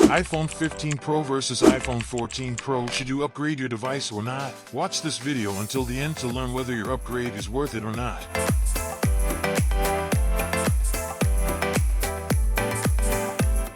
iPhone 15 Pro versus iPhone 14 Pro. Should you upgrade your device or not? Watch this video until the end to learn whether your upgrade is worth it or not.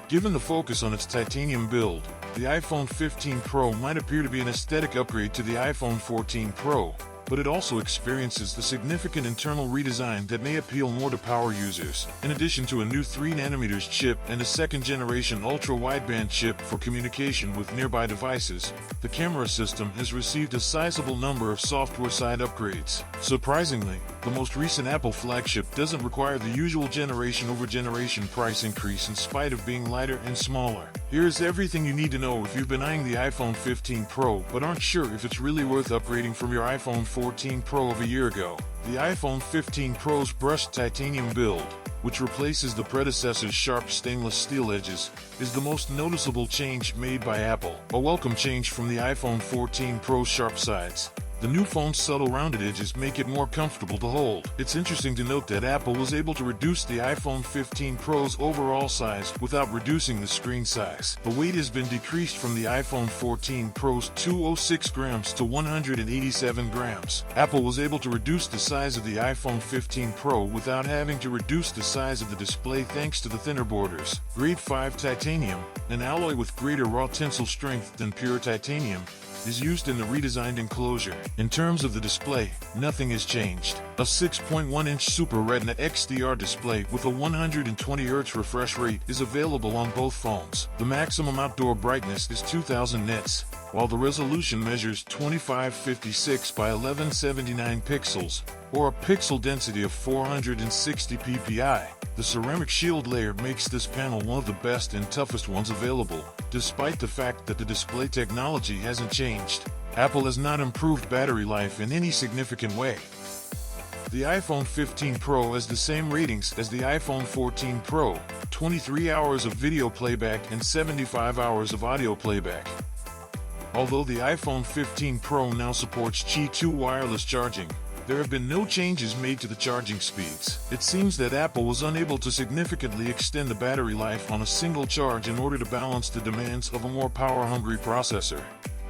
Given the focus on its titanium build, the iPhone 15 Pro might appear to be an aesthetic upgrade to the iPhone 14 Pro, but it also experiences the significant internal redesign that may appeal more to power users. In addition to a new 3nm chip and a second-generation ultra-wideband chip for communication with nearby devices, the camera system has received a sizable number of software-side upgrades. Surprisingly, the most recent Apple flagship doesn't require the usual generation-over-generation price increase in spite of being lighter and smaller. Here's everything you need to know if you've been eyeing the iPhone 15 Pro but aren't sure if it's really worth upgrading from your iPhone 14 Pro of a year ago. The iPhone 15 Pro's brushed titanium build, which replaces the predecessor's sharp stainless steel edges, is the most noticeable change made by Apple. A welcome change from the iPhone 14 Pro's sharp sides. The new phone's subtle rounded edges make it more comfortable to hold. It's interesting to note that Apple was able to reduce the iPhone 15 Pro's overall size without reducing the screen size. The weight has been decreased from the iPhone 14 Pro's 206 grams to 187 grams. Apple was able to reduce the size of the iPhone 15 Pro without having to reduce the size of the display thanks to the thinner borders. Grade 5 titanium, an alloy with greater raw tensile strength than pure titanium, is used in the redesigned enclosure. In terms of the display, nothing has changed. A 6.1-inch Super Retina XDR display with a 120Hz refresh rate is available on both phones. The maximum outdoor brightness is 2000 nits, while the resolution measures 2556 by 1179 pixels, or a pixel density of 460 ppi. The ceramic shield layer makes this panel one of the best and toughest ones available, despite the fact that the display technology hasn't changed. Apple has not improved battery life in any significant way. The iPhone 15 Pro has the same ratings as the iPhone 14 Pro, 23 hours of video playback and 75 hours of audio playback. Although the iPhone 15 Pro now supports Qi 2 wireless charging, there have been no changes made to the charging speeds. It seems that Apple was unable to significantly extend the battery life on a single charge in order to balance the demands of a more power-hungry processor.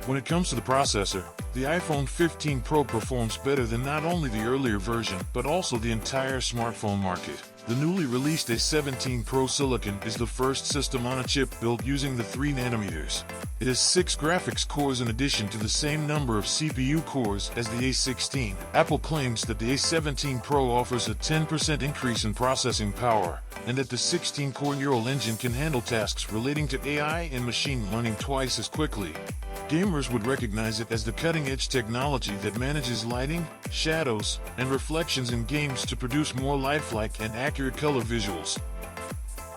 When it comes to the processor, the iPhone 15 Pro performs better than not only the earlier version, but also the entire smartphone market. The newly released A17 Pro Silicon is the first system-on-a-chip built using the 3nm. It has 6 graphics cores in addition to the same number of CPU cores as the A16. Apple claims that the A17 Pro offers a 10% increase in processing power, and that the 16-core neural engine can handle tasks relating to AI and machine learning twice as quickly. Gamers would recognize it as the cutting-edge technology that manages lighting, shadows, and reflections in games to produce more lifelike and accurate color visuals.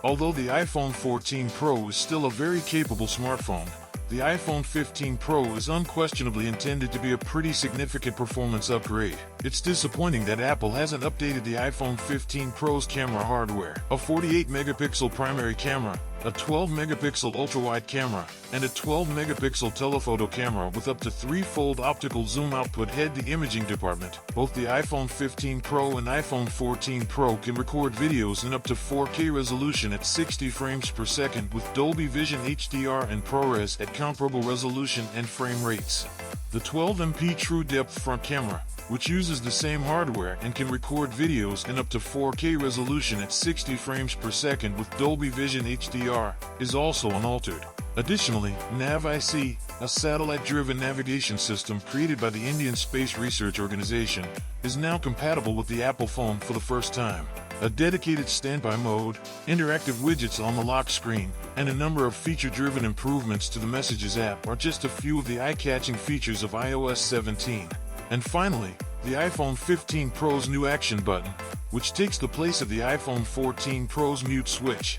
Although the iPhone 14 Pro is still a very capable smartphone, the iPhone 15 Pro is unquestionably intended to be a pretty significant performance upgrade. It's disappointing that Apple hasn't updated the iPhone 15 Pro's camera hardware. A 48-megapixel primary camera, a 12-megapixel ultra-wide camera, and a 12-megapixel telephoto camera with up to 3-fold optical zoom output head the imaging department. Both the iPhone 15 Pro and iPhone 14 Pro can record videos in up to 4K resolution at 60 frames per second with Dolby Vision HDR and ProRes at comparable resolution and frame rates. The 12MP True Depth front camera, which uses the same hardware and can record videos in up to 4K resolution at 60 frames per second with Dolby Vision HDR, is also unaltered. Additionally, NavIC, a satellite-driven navigation system created by the Indian Space Research Organization, is now compatible with the Apple phone for the first time. A dedicated standby mode, interactive widgets on the lock screen, and a number of feature-driven improvements to the Messages app are just a few of the eye-catching features of iOS 17. And finally, the iPhone 15 Pro's new action button, which takes the place of the iPhone 14 Pro's mute switch.